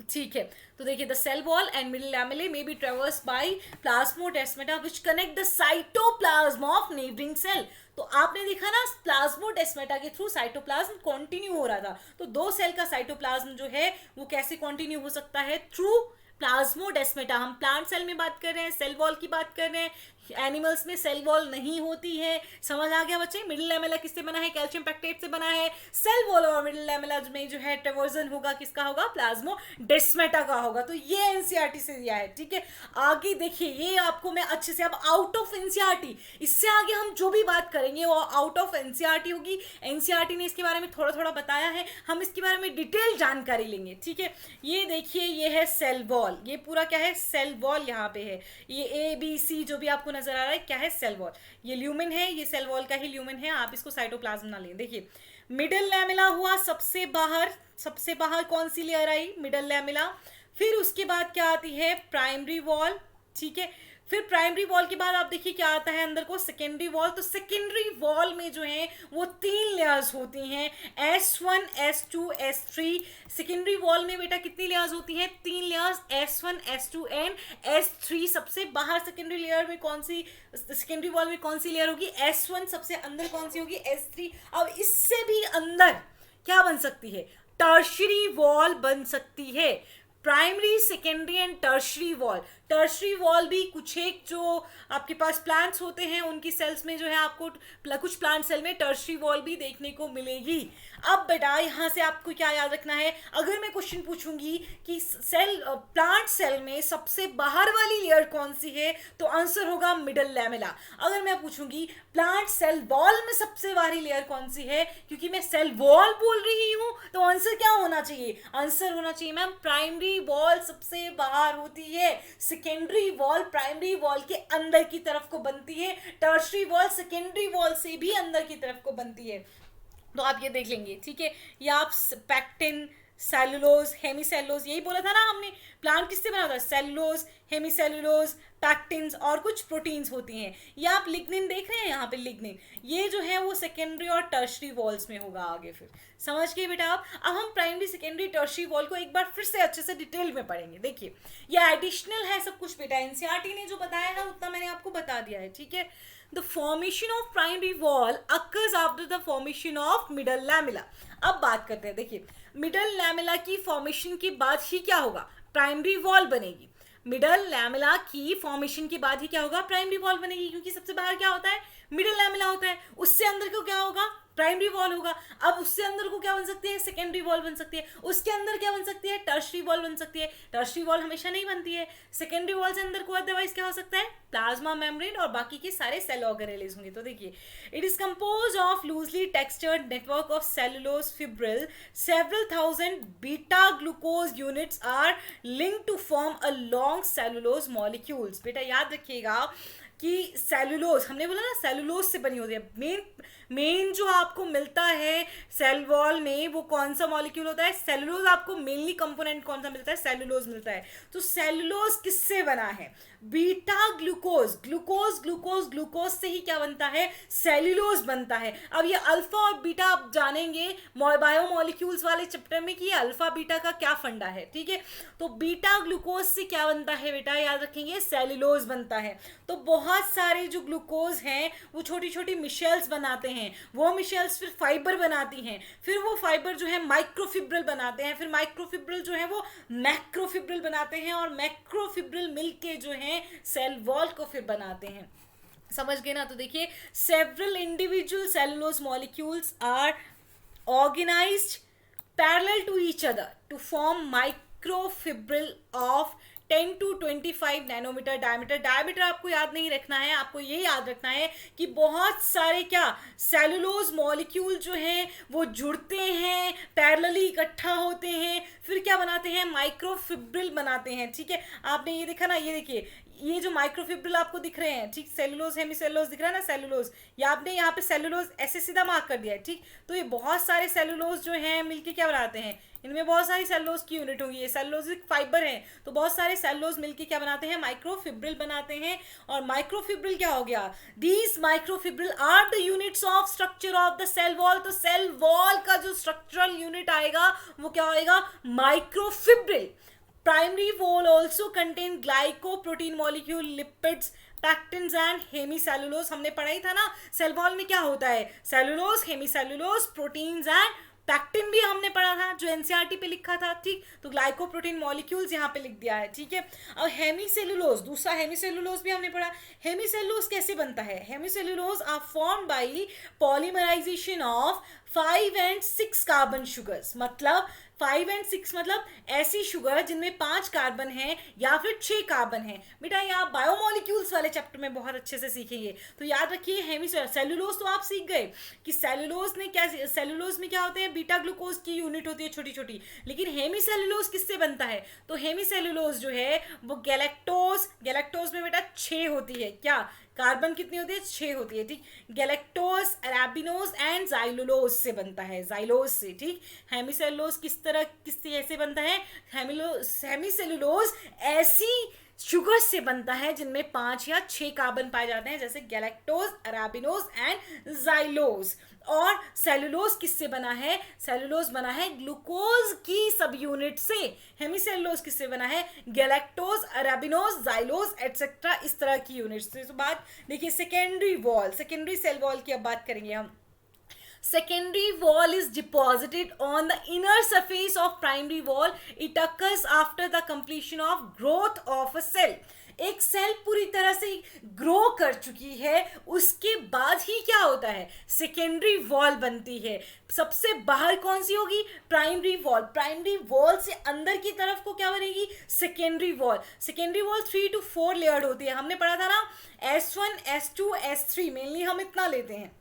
ठीक है। तो देखिए the cell wall and middle lamellae may be traverse by plasmodesmata which connect the cytoplasm of neighbouring cell. तो आपने देखा ना प्लाज्मोडेस्माटा के थ्रू साइटोप्लाज्म कंटिन्यू हो रहा था। तो दो सेल का साइटोप्लाज्म जो है वो कैसे कंटिन्यू हो सकता है, थ्रू प्लाज्मोडेस्माटा। हम प्लांट सेल में बात कर रहे हैं, सेल वॉल की बात कर रहे हैं, एनिमल्स में सेल वॉल नहीं होती है। समझ आ गया बच्चे, मिडिल लैमेला किससे बना है, कैल्शियम पैक्टेट से बना है। सेल वॉल और मिडिल लैमेला में जो है ट्रेवर्जन होगा किसका होगा, प्लाज्मोडेस्माटा का होगा। तो ये एनसीईआरटी से दिया है, ठीक है। आगे देखिए, ये आपको मैं अच्छे से, अब आउट ऑफ एनसीईआरटी, इससे आगे हम जो भी बात करेंगे वो आउट ऑफ एनसीईआरटी होगी। एनसीईआरटी ने इसके बारे में थोड़ा थोड़ा बताया है, हम इसके बारे में डिटेल जानकारी लेंगे, ठीक है। ये देखिए, ये है सेल वॉल, ये पूरा क्या है, सेल वॉल यहाँ पे है। ये ABC जो भी आपको नजर आ रहा है क्या है, सेल वॉल। ये ल्यूमेन है, ये सेल वॉल का ही ल्यूमेन है, आप इसको साइटोप्लाज्म ना लें। देखिए मिडिल लैमेला हुआ सबसे बाहर, सबसे बाहर कौन सी लेयर आई, मिडिल लैमेला। फिर उसके बाद क्या आती है, प्राइमरी वॉल, ठीक है। फिर प्राइमरी वॉल के बाद आप देखिए क्या आता है अंदर को, सेकेंडरी वॉल। तो सेकेंडरी वॉल में जो है वो 3 लेयर्स होती हैं, S1 S2 S3। Secondary wall में बेटा कितनी लेयर्स होती हैं? 3 layers, S1 S2 and S3। सबसे बाहर सेकेंडरी लेयर में कौन सी, सेकेंडरी वॉल में कौन सी लेयर होगी? S1। सबसे अंदर कौन सी होगी? S3। अब इससे भी अंदर क्या बन सकती है? टर्शरी वॉल बन सकती है। Primary, secondary and tertiary wall. Tertiary wall भी कुछ एक जो आपके पास प्लांट्स होते हैं उनकी सेल्स में जो है आपको कुछ प्लांट सेल में टर्शरी वॉल भी देखने को मिलेगी। अब बेटा यहाँ से आपको क्या याद रखना है, अगर मैं क्वेश्चन पूछूंगी कि सेल, प्लांट सेल में सबसे बाहर वाली लेयर कौन सी है, तो आंसर होगा मिडल लैमेला। अगर मैं पूछूंगी प्लांट सेल वॉल में सबसे बाहरी लेयर कौन सी है, क्योंकि मैं सेल वॉल बोल रही हूं, तो आंसर क्या होना चाहिए? आंसर होना चाहिए मैम प्राइमरी वॉल सबसे बाहर होती है, सेकेंडरी वॉल प्राइमरी वॉल के अंदर की तरफ को बनती है, टर्शरी वॉल सेकेंडरी वॉल से भी अंदर की तरफ को बनती है। तो आप ये देख लेंगे, ठीक है। या आप पैक्टिन, सेलुलोज, हेमीसेलुलोज, यही बोला था ना हमने, प्लांट किससे बना होता है? सेलुलोज, हेमीसेलुलोज, पैक्टिन्स और कुछ प्रोटीन्स होती हैं। या आप लिग्निन देख रहे हैं यहाँ पे, लिग्निन ये जो है वो सेकेंडरी और टर्शरी वॉल्स में होगा आगे। फिर समझ गए बेटा आप? अब हम प्राइमरी, सेकेंडरी, टर्शरी वॉल को एक बार फिर से अच्छे से डिटेल में पढ़ेंगे। देखिए ये एडिशनल है सब कुछ बेटा, एनसीईआरटी ने जो बताया है उतना मैंने आपको बता दिया है, ठीक है। The formation of primary wall occurs after the formation of middle lamella। अब बात करते हैं, देखिए मिडल लैमेला की फॉर्मेशन के बाद ही क्या होगा? प्राइमरी वॉल बनेगी। मिडल लैमेला की फॉर्मेशन के बाद ही क्या होगा? प्राइमरी वॉल बनेगी, क्योंकि सबसे बाहर क्या होता है? मिडल लैमेला होता है। उससे अंदर को क्या होगा? प्राइमरी वॉल होगा। अब उससे अंदर को क्या बन सकती है? सेकेंडरी वॉल बन सकती है। उसके अंदर क्या बन सकती है? टर्शरी वॉल बन सकती है। टर्शरी वॉल हमेशा नहीं बनती है। सेकेंडरी वॉल से अंदर को अदरवाइज क्या हो सकता है? प्लाज्मा मेम्ब्रेन और बाकी के सारे सेल ऑर्गेनेल्स होंगे। तो देखिए it is compose of loosely textured network of cellulose fibril, several thousand beta glucose units are linked to form a long cellulose molecules. बेटा याद रखिएगा कि सेलुलोज, हमने बोला ना सेलुलोज से बनी होती है। मेन जो आपको मिलता है सेल वॉल में वो कौन सा मॉलिक्यूल होता है? सेलुलोज। आपको मेनली कंपोनेंट कौन सा मिलता है? सेलुलोज मिलता है। तो सेलुलोज किससे बना है? Beta glucose. Glucose glucose glucose से ही क्या बनता है? सेल्यूलोज बनता है। अब ये अल्फा और बीटा आप जानेंगे बायोमोलिक्यूल्स वाले चैप्टर में कि ये अल्फा बीटा का क्या फंडा है, ठीक है। तो बीटा ग्लूकोज से क्या बनता है बेटा? याद रखेंगे सेल्यूलोज बनता है। तो बहुत सारे जो ग्लूकोज हैं वो छोटी छोटी मिशेल्स बनाते हैं, वो मिशेल्स फिर फाइबर बनाती हैं, फिर वो फाइबर जो है माइक्रोफिब्रिल बनाते हैं, फिर माइक्रोफिब्रिल जो है वो मैक्रोफिब्रिल बनाते हैं, और मैक्रोफिब्रिल मिलके जो है सेल वॉल को फिर बनाते हैं। समझ गए ना? तो देखिए several individual cellulose molecules are organised parallel to each other to form microfibril of 10 to 25 nanometre diameter. Diameter आपको याद नहीं रखना है, आपको ये याद रखना है कि बहुत सारे क्या सेलुलोज मॉलिक्यूल जो हैं वो जुड़ते हैं, पैरेलली इकट्ठा होते हैं, फिर क्या बनाते हैं? माइक्रोफिब्रिल बनाते हैं, ठीक है। आपने ये देखा ना, ये देखिए ये जो माइक्रोफिब्रिल आपको दिख रहे हैं, ठीक, सेलुलोज हेमीसेलुलोज दिख रहा है ना, सेलुलोज, या आपने यहाँ पे सेलुलोज ऐसे सीधा मार्क कर दिया है, ठीक। तो ये बहुत सारे सेलुलोज जो हैं मिलके क्या बनाते हैं? इनमें बहुत सारी सेलुलोज की यूनिट होंगी, ये सेलुलोजिक फाइबर हैं, तो बहुत सारे सेलुलोज मिलके क्या बनाते हैं? माइक्रोफिब्रिल बनाते हैं। और माइक्रोफिब्रिल क्या हो गया? These microfibril are the units of structure of the cell wall. तो सेल वॉल का जो स्ट्रक्चरल यूनिट आएगा वो क्या होएगा? Microfibril. Primary wall also contain glycoprotein molecule, lipids, pectins and hemicellulose. हमने पढ़ा ही था ना सेल वॉल में क्या होता है? Cellulose, hemicellulose, proteins and pectin भी हमने पढ़ा था जो एनसीईआरटी पे लिखा था, ठीक। तो ग्लाइकोप्रोटीन मॉलिक्यूल्स यहाँ पे लिख दिया है, ठीक है। अब हेमीसेलुलोज, दूसरा हेमीसेलुलोज भी हमने पढ़ा। हेमीसेलुलोज कैसे बनता है? Hemicellulose are formed by polymerisation of 5 and 6 carbon sugars. मतलब 5 and 6 मतलब ऐसी शुगर जिनमें 5 कार्बन है या फिर 6 कार्बन है। बेटा ये आप बायोमोलिक्यूल्स वाले चैप्टर में बहुत अच्छे से सीखेंगे, तो याद रखिए सेलुलोज तो आप सीख गए कि सेलुलोज ने क्या, सेलुलोज में क्या होते हैं? बीटा ग्लूकोज की यूनिट होती है छोटी छोटी, लेकिन हेमीसेलुलोज किससे बनता है? तो हेमीसेलुलोज जो है वो गैलेक्टोज, गैलेक्टोज में बेटा 6 होती है, क्या कार्बन कितनी होती है? 6 होती है, ठीक। गैलेक्टोज, अरेबिनोज एंड जाइलोलोज से बनता है, जाइलोज से, ठीक। हेमीसेलुलोज किस तरह, किस ऐसे बनता है? हेमीसेलुलोज ऐसी शुगर से बनता है जिनमें 5 या 6 कार्बन पाए जाते हैं, जैसे गैलेक्टोज, अराबिनोज एंड जाइलोज। और सेलुलोज किससे बना है? सेलुलोज बना है ग्लूकोज की सब यूनिट से। हेमीसेलुलोज किससे बना है? गैलेक्टोज, अराबिनोज, जाइलोज एटसेट्रा, इस तरह की यूनिट से। तो बात देखिए secondary wall, secondary cell wall की अब बात करेंगे हम। Secondary wall is deposited on the inner surface of primary wall. It occurs after the completion of growth of a cell. एक सेल पूरी तरह से ग्रो कर चुकी है, उसके बाद ही क्या होता है? सेकेंडरी वॉल बनती है। सबसे बाहर कौन सी होगी? Primary wall. प्राइमरी वॉल से अंदर की तरफ को क्या बनेगी? Secondary wall. Secondary wall 3 to 4 layered होती है। हमने पढ़ा था ना S1, S2, S3, मेनली हम इतना लेते हैं।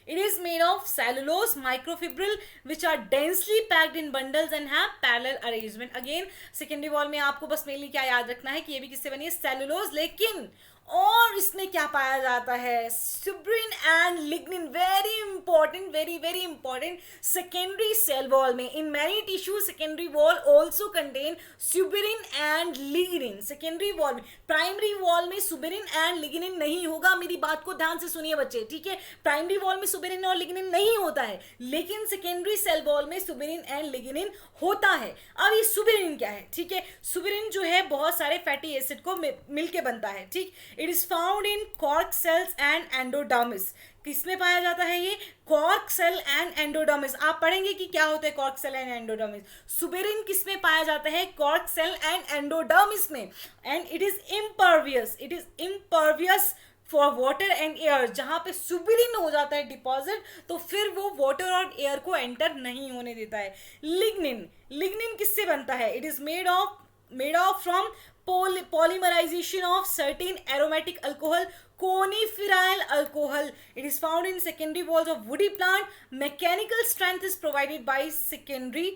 It is made of cellulose microfibril which are densely packed in bundles and have parallel arrangement. Again secondary wall में आपको बस मेनली क्या याद रखना है कि ये भी किससे बनी है? सेलुलोज। लेकिन और इसमें क्या पाया जाता है? Suberin and lignin. Very important, very very important. Secondary cell wall में in many tissue secondary wall also contain suberin and lignin. Secondary wall में, प्राइमरी वॉल में सुब्रिन एंड लिग्निन नहीं होगा। मेरी बात को ध्यान से सुनिए बच्चे, ठीक है? प्राइमरी वॉल में सुब्रिन और लिग्निन नहीं होता है, लेकिन सेकेंडरी सेल वॉल में सुब्रिन एंड लिग्निन होता है। अब ये सुब्रिन क्या है? ठीक है, सुब्रिन जो है बहुत सारे फैटी एसिड को मिलके बनता है, ठीक। It is found in cork cells and endodermis. किसमें पाया जाता है ये? Cork cell and endodermis. आप पढ़ेंगे कि क्या होता है cork cell and endodermis. Suberin किसमें पाया जाता है? कॉर्क सेल एंड एंडोडर्मिस में। And it is impervious, it is impervious for water and air. जहां पे सुबेरिन हो जाता है डिपॉजिट, तो फिर वो वाटर और एयर को एंटर नहीं होने देता है। लिग्निन, लिग्निन किससे बनता है? It is made of from polymerization of certain aromatic alcohol, coniferyl alcohol. It is found in secondary walls of woody plant. Mechanical strength is provided by secondary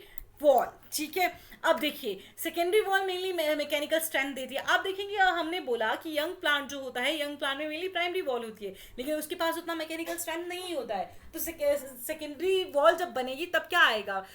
wall. ठीक है, अब देखिए secondary wall mainly mechanical strength देती है। आप देखेंगे हमने बोला कि यंग प्लांट जो होता है, यंग प्लांट में मेनली प्राइमरी वॉल होती है, लेकिन उसके पास उतना मैकेनिकल स्ट्रेंथ नहीं होता है। तो सेकेंडरी वॉल जब बनेगी तब क्या आएगा?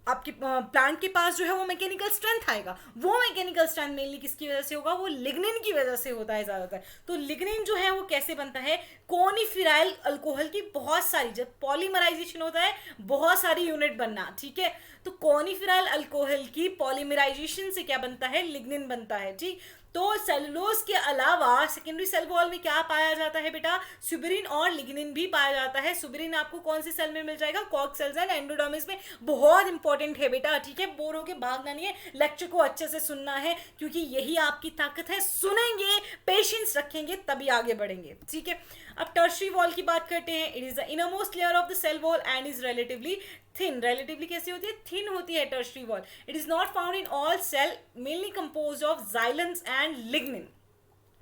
आपके प्लांट के पास जो है वो मैकेनिकल स्ट्रेंथ आएगा। वो मैकेनिकल स्ट्रेंथ मेनली किसकी वजह से होगा? वो लिग्निन की वजह से होता है ज़्यादातर। तो लिग्निन जो है वो कैसे बनता है? कोनिफिराइल अल्कोहल की बहुत सारी, जब पॉलीमराइजेशन होता है बहुत सारी यूनिट बनना, ठीक है। तो कोनिफिराइल अल्कोहल की पॉलीमराइजेशन से क्या बनता है? लिग्निन बनता है, ठीक। तो सेलुलोज के अलावा सेकेंडरी सेल वॉल में क्या पाया जाता है बेटा? सुबेरिन और लिग्निन भी पाया जाता है। सुबेरिन आपको कौन से सेल में मिल जाएगा? कॉर्क सेल्स एंड एंडोडर्मिस में। बहुत इंपॉर्टेंट है बेटा, ठीक है? बोर होके भागना नहीं है, लेक्चर को अच्छे से सुनना है, क्योंकि यही आपकी ताकत है। सुनेंगे, पेशेंस रखेंगे, तभी आगे बढ़ेंगे, ठीक है। अब टर्शरी वॉल की बात करते हैं। It is the innermost layer of the cell wall and is relatively thin. Relatively कैसी होती है? थिन होती है tertiary wall. It is not found in all cell, mainly compose of xylans and lignin.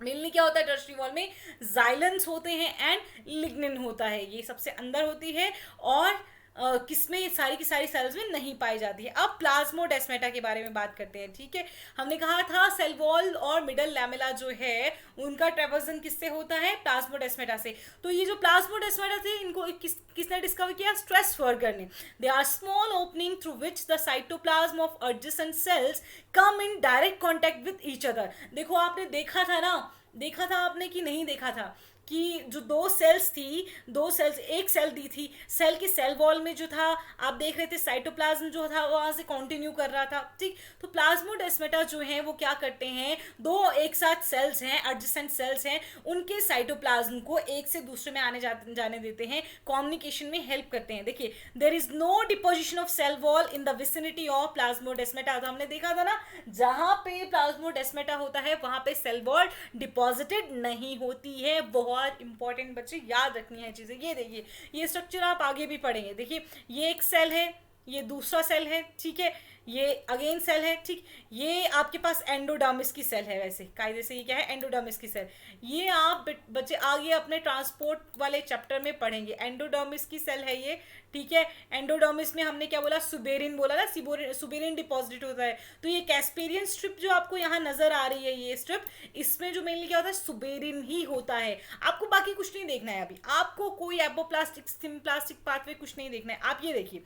Mainly क्या होता है tertiary wall में? जाइलेंस होते हैं एंड लिग्निन होता है। ये सबसे अंदर होती है और किसमें? सारी की सारी सेल्स में नहीं पाई जाती है। अब प्लाज्मोडेस्माटा के बारे में बात करते हैं, ठीक है। हमने कहा था सेल वॉल और मिडल लैमेला जो है उनका ट्रेवर्जन किससे होता है? प्लाज्मोडेस्माटा से। तो ये जो प्लाज्मोडेस्माटा थे इनको किसने डिस्कवर किया? स्ट्रेसबर्गर ने। They are small opening through which the cytoplasm of adjacent cells come in direct contact with each other. देखो आपने देखा था ना, देखा था आपने कि नहीं देखा था कि जो दो सेल्स थी, दो सेल्स, एक सेल दी थी, सेल के सेल वॉल में जो था आप देख रहे थे साइटोप्लाज्म जो था वहाँ से कंटिन्यू कर रहा था, ठीक। तो प्लाज्मोडेस्माटा जो है वो क्या करते हैं? दो एक साथ सेल्स हैं, एडजेसेंट सेल्स हैं, उनके साइटोप्लाज्म को एक से दूसरे में आने जाने देते हैं, कम्युनिकेशन में हेल्प करते हैं। देखिए there is no deposition of cell wall in the vicinity of plasmodesmata. तो हमने देखा था ना, जहाँ पे प्लाज्मोडेस्माटा होता है वहाँ पे सेल वॉल डिपॉजिटेड नहीं होती है। बहुत इंपॉर्टेंट बच्चे, याद रखनी है चीजें। ये देखिए ये स्ट्रक्चर आप आगे भी पढ़ेंगे। देखिए ये एक सेल है, ये दूसरा सेल है, ठीक है, ये अगेन सेल है, ठीक। ये आपके पास एंडोडर्मिस की सेल है, वैसे कायदे से ये क्या है? एंडोडर्मिस की सेल। ये आप बच्चे आगे अपने ट्रांसपोर्ट वाले चैप्टर में पढ़ेंगे। एंडोडर्मिस की सेल है ये, ठीक है। एंडोडर्मिस में हमने क्या बोला? सुबेरिन बोला ना, सुबेरिन डिपॉजिट होता है। तो ये कैस्पेरियन स्ट्रिप जो आपको यहाँ नजर आ रही है, ये स्ट्रिप, इसमें जो मेनली क्या होता है? सुबेरिन ही होता है। आपको बाकी कुछ नहीं देखना है अभी, आपको कोई एपोप्लास्टिक सिम्प्लास्टिक पाथवे कुछ नहीं देखना है। आप ये देखिए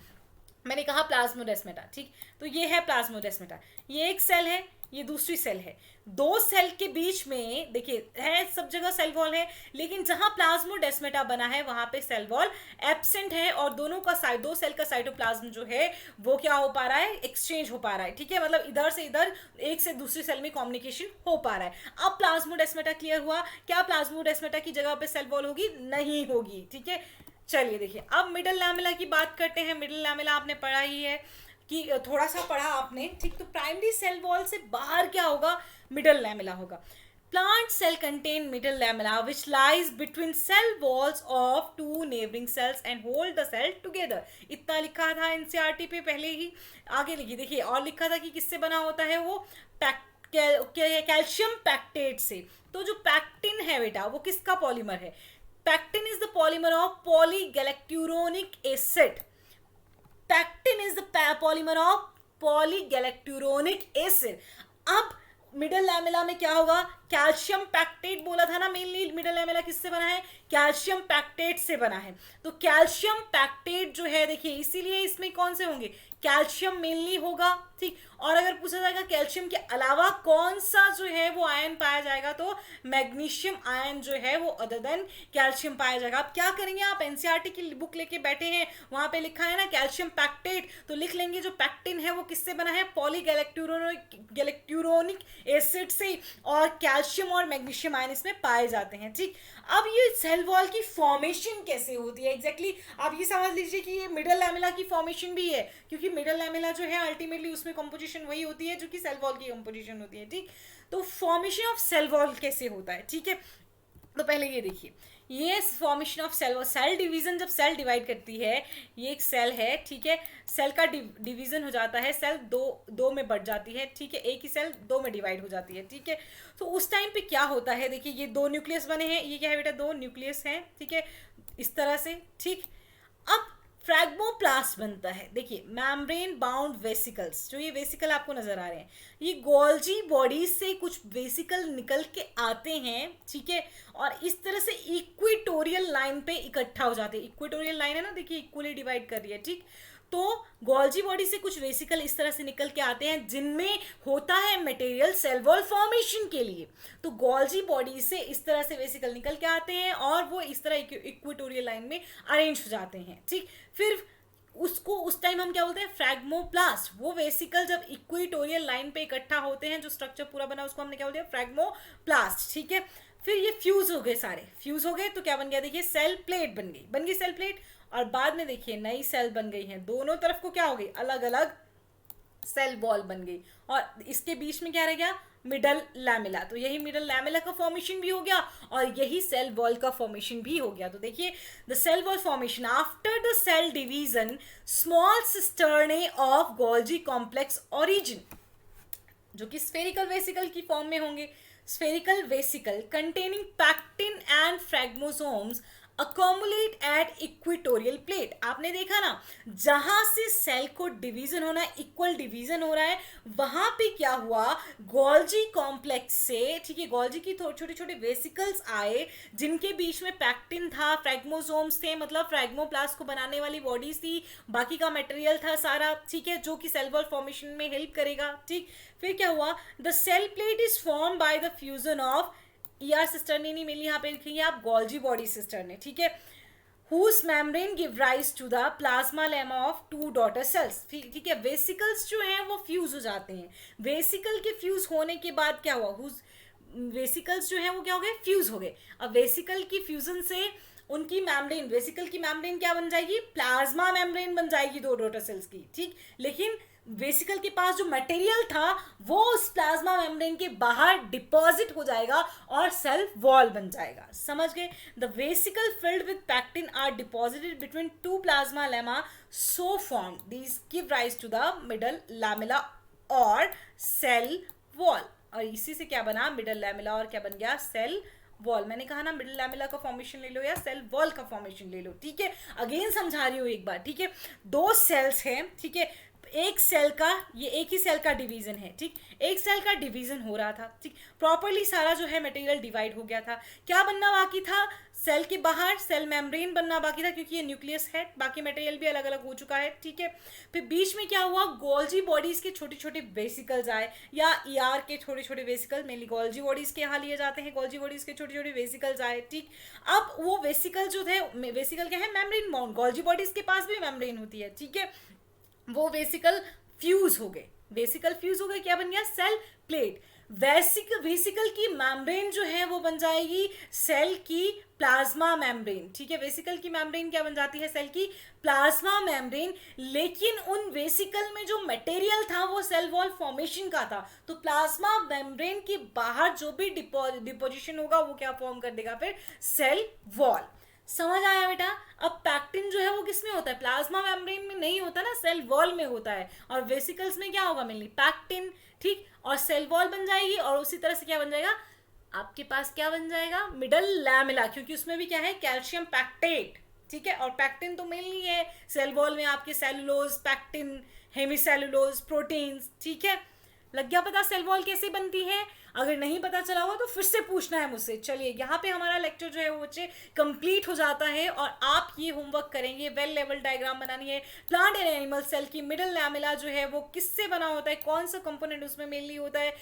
मैंने कहा प्लाज्मोडेस्माटा, ठीक। तो ये है प्लाज्मोडेस्माटा, ये एक सेल है, ये दूसरी सेल है। दो सेल के बीच में देखिए है, सब जगह सेल वॉल है, लेकिन जहां प्लाज्मोडेस्माटा बना है वहां पे सेल वॉल एब्सेंट है, और दोनों का साइड, दो सेल का साइटोप्लाज्म जो है वो क्या हो पा रहा है, एक्सचेंज हो पा रहा है, ठीक है। मतलब इधर से इधर, एक से दूसरी सेल में कम्युनिकेशन हो पा रहा है। अब प्लाज्मोडेस्माटा क्लियर हुआ। क्या प्लाज्मोडेस्माटा की जगह पे सेल वॉल होगी? नहीं होगी, ठीक है। चलिए देखिए, अब मिडल लैमेला की बात करते हैं। मिडल लैमेला आपने पढ़ा ही है, कि थोड़ा सा पढ़ा आपने, ठीक। तो प्राइमरी सेल वॉल से बाहर क्या होगा? मिडल लैमेला होगा। Plant cell contain middle lamella which lies between cell walls of two neighbouring cells and hold the cell together. इतना लिखा था एनसीईआरटी पे पहले ही। आगे लिखिए, देखिए और लिखा था कि किससे बना होता है वो? कैल्शियम पैक्टेट से। तो जो पैक्टिन है बेटा, वो किसका पॉलीमर है? Pectin is the polymer of polygalacturonic acid. Pectin is the polymer of polygalacturonic acid. अब मिडल लैमेला में क्या होगा? कैल्शियम पैक्टेट बोला था ना, मेनली मिडल लैमेला किससे बना है? कैल्शियम पैक्टेट से बना है। तो कैल्शियम पैक्टेट जो है, देखिए इसीलिए इसमें कौन से होंगे? कैल्शियम मेनली होगा, ठीक। और अगर पूछा जाएगा कैल्शियम के अलावा कौन सा जो है वो आयन पाया जाएगा, तो मैग्नीशियम आयन जो है वो अदर देन कैल्शियम पाया जाएगा। आप क्या करेंगे? आप एनसीईआरटी की बुक लेके बैठे हैं, वहां पे लिखा है ना कैल्शियम पैक्टेट, तो लिख लेंगे जो पैक्टिन है वो किससे बना है? पॉलीगैलेक्टूरोनिक एसिड से, और कैल्शियम और मैग्नीशियम आयन इसमें पाए जाते हैं, ठीक। अब ये सेल वॉल की फॉर्मेशन कैसे होती है एग्जैक्टली आप ये समझ लीजिए कि ये मिडल लैमेला की फॉर्मेशन भी है, क्योंकि मिडल लैमेला जो है अल्टीमेटली उसमें कंपोजिशन वही होती है जो कि सेल वॉल की कंपोजिशन होती है, ठीक। तो फॉर्मेशन ऑफ सेल वॉल कैसे होता है, ठीक है। तो पहले ये देखिए, ये formation of cell, cell division, जब सेल डिवाइड करती है, ये एक सेल है, ठीक है। सेल का डिवीजन हो जाता है, सेल दो में बढ़ जाती है, ठीक है। एक ही सेल दो में डिवाइड हो जाती है, ठीक है। तो उस टाइम पे क्या होता है? देखिए ये दो न्यूक्लियस बने हैं, ये क्या है बेटा? दो न्यूक्लियस हैं, ठीक है, इस तरह से, ठीक। अब फ्रैग्मोप्लास्ट बनता है। देखिए मैम्ब्रेन बाउंड वेसिकल्स, जो ये वेसिकल आपको नजर आ रहे हैं, ये गोल्जी बॉडी से कुछ वेसिकल निकल के आते हैं, ठीक है, और इस तरह से इक्वेटोरियल लाइन पे इकट्ठा हो जाते हैं। इक्वेटोरियल लाइन है ना, देखिए इक्वली डिवाइड कर रही है, ठीक। तो गोल्जी बॉडी से कुछ वेसिकल इस तरह से निकल के आते हैं जिनमें होता है मटेरियल सेल वॉल फॉर्मेशन के लिए। तो गोल्जी बॉडी से इस तरह से वेसिकल निकल के आते हैं और वो इस तरह इक्वेटोरियल लाइन में अरेंज हो जाते हैं, ठीक। फिर उसको उस टाइम हम क्या बोलते हैं? फ्रैग्मोप्लास्ट। वो वेसिकल जब इक्वेटोरियल लाइन पे इकट्ठा होते हैं, जो स्ट्रक्चर पूरा बना उसको हमने क्या बोलते हैं? फ्रैग्मोप्लास्ट, ठीक है। फिर ये फ्यूज हो गए, सारे फ्यूज हो गए, तो क्या बन गया? देखिए सेल प्लेट बन गई सेल प्लेट, और बाद में देखिए नई सेल बन गई है, दोनों तरफ को क्या हो गई? अलग अलग सेल वॉल बन गई, और इसके बीच में क्या रह गया? Middle lamella. तो यही मिडल लैमेला का फॉर्मेशन भी हो गया और यही सेल वॉल का फॉर्मेशन भी हो गया। तो देखिए the cell wall formation after the cell division, small cisternae of Golgi complex origin, जो कि स्फेरिकल वेसिकल की फॉर्म में होंगे। Spherical vesicle containing pectin and phragmosomes accumulate at equatorial plate. आपने देखा ना, जहां से सेल को डिवीजन होना है, इक्वल डिवीजन हो रहा है, वहां पे क्या हुआ? गोल्जी कॉम्प्लेक्स से, ठीक है, गोल्जी की छोटे छोटे वेसिकल्स आए जिनके बीच में पैक्टिन था, फ्रैग्मोसोम्स थे, मतलब फ्रैग्मोप्लास्ट को बनाने वाली बॉडीज थी, बाकी का मटेरियल था सारा, ठीक है, जो कि सेल वॉल फॉर्मेशन में हेल्प करेगा, ठीक। फिर क्या हुआ? The cell plate is form by the fusion of ER cisternae नहीं मिली, यहाँ पे लिखेंगे आप गोल्जी बॉडी सिस्टर ने, ठीक है, whose membrane give rise to the plasma lemma of two daughter cells, ठीक है। वेसिकल्स जो हैं वो फ्यूज हो जाते हैं, वेसिकल के फ्यूज होने के बाद क्या हुआ? वेसिकल्स जो हैं वो क्या हो गए? फ्यूज हो गए। अब वेसिकल की फ्यूजन से उनकी मेम्ब्रेन, वेसिकल की मेम्ब्रेन क्या बन जाएगी? प्लाज्मा मेम्ब्रेन बन जाएगी दो डॉटर सेल्स की, ठीक। लेकिन वेसिकल के पास जो मटेरियल था वो उस प्लाज्मा मेम्ब्रेन के बाहर डिपॉजिट हो जाएगा और सेल वॉल बन जाएगा। समझ गए? The vesicle filled with pectin are deposited between two plasmalemma, so form these give rise to the middle lamella और सेल वॉल। और इसी से क्या बना? मिडल लैमेला और क्या बन गया? Cell wall. मैंने कहा ना मिडल लैमेला का फॉर्मेशन ले लो या सेल वॉल का फॉर्मेशन ले लो, ठीक है। अगेन समझा रही हूँ एक बार, ठीक है। दो सेल्स हैं, ठीक है, एक सेल का, ये एक ही सेल का डिवीजन है, ठीक, एक सेल का डिवीजन हो रहा था, ठीक, प्रॉपरली सारा जो है मटेरियल डिवाइड हो गया था। क्या बनना बाकी था? सेल के बाहर सेल मेम्ब्रेन बनना बाकी था, क्योंकि ये न्यूक्लियस है, बाकी मटेरियल भी अलग अलग हो चुका है, ठीक है। फिर बीच में क्या हुआ? गोल्जी बॉडीज के छोटे छोटे वेसिकल्स आए, या ईआर के छोटे छोटे वेसिकल, मेनली गोल्जी बॉडीज के यहाँ लिए जाते हैं, गोल्जी बॉडीज के छोटे छोटे वेसिकल्स आए, ठीक। अब वो वेसिकल जो थे, वेसिकल क्या है? मेम्ब्रेन बाउंड, गोल्जी बॉडीज के पास भी मेम्ब्रेन होती है, ठीक है। वो वेसिकल फ्यूज हो गए, वेसिकल फ्यूज हो गए, क्या बन गया? Cell plate. वेसिकल की मेम्ब्रेन जो है वो बन जाएगी सेल की प्लाज्मा मेम्ब्रेन, ठीक है। वेसिकल की मेम्ब्रेन क्या बन जाती है? सेल की प्लाज्मा मेम्ब्रेन। लेकिन उन वेसिकल में जो मटेरियल था वो सेल वॉल फॉर्मेशन का था, तो प्लाज्मा मेम्ब्रेन के बाहर जो भी डिपोजिशन होगा वो क्या फॉर्म कर देगा? फिर सेल वॉल। समझ आया बेटा? अब पैक्टिन जो है वो किस में होता है? प्लाज्मा मेम्ब्रेन में नहीं होता ना, सेल वॉल में होता है। और वेसिकल्स में क्या होगा? मेनली पैक्टिन, ठीक। और सेल वॉल बन जाएगी, और उसी तरह से क्या बन जाएगा आपके पास? क्या बन जाएगा? मिडल लैमेला, क्योंकि उसमें भी क्या है? कैल्शियम पैक्टेट, ठीक है। और पैक्टिन तो मेनली है सेल वॉल में आपके सेलुलोज, पैक्टिन, हेमीसेलुलोज, प्रोटीन्स, ठीक है। लग गया पता सेल वॉल कैसे बनती है? अगर नहीं पता चला हुआ तो फिर से पूछना है मुझसे। चलिए, यहाँ पे हमारा लेक्चर जो है वो बच्चे कंप्लीट हो जाता है, और आप ये होमवर्क करेंगे। वेल लेवल डायग्राम बनानी है। प्लांट एंड एनिमल सेल की मिडल लैमेला जो है वो किससे बना होता है? कौन सा कंपोनेंट उसमें मेनली होता है?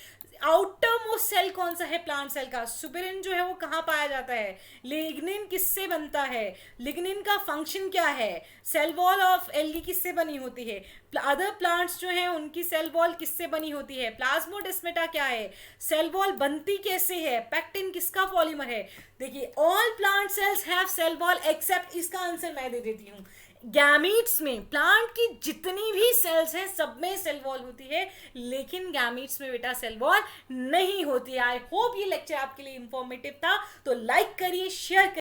आउटर मोस्ट सेल कौन सा है प्लांट सेल का? सुबेरिन जो है वो कहाँ पाया जाता है? लिग्निन किससे बनता है? लिग्निन का फंक्शन क्या है? सेल वॉल ऑफ एल्गी किससे बनी होती है? अदर प्लांट्स जो हैं उनकी सेल वॉल किससे बनी होती है? प्लाज्मोडेस्माटा क्या है? सेल वॉल बनती कैसे है? पैक्टिन किसका पॉलीमर है? देखिए, all plant cells have cell wall except, इसका आंसर मैं दे देती हूँ, गैमीट्स में। प्लांट की जितनी भी सेल्स हैं सब में सेल वॉल होती है, लेकिन गैमीट्स में बेटा सेल वॉल नहीं होती है। आई होप ये लेक्चर आपके लिए इंफॉर्मेटिव था, तो लाइक करिए, शेयर करिए।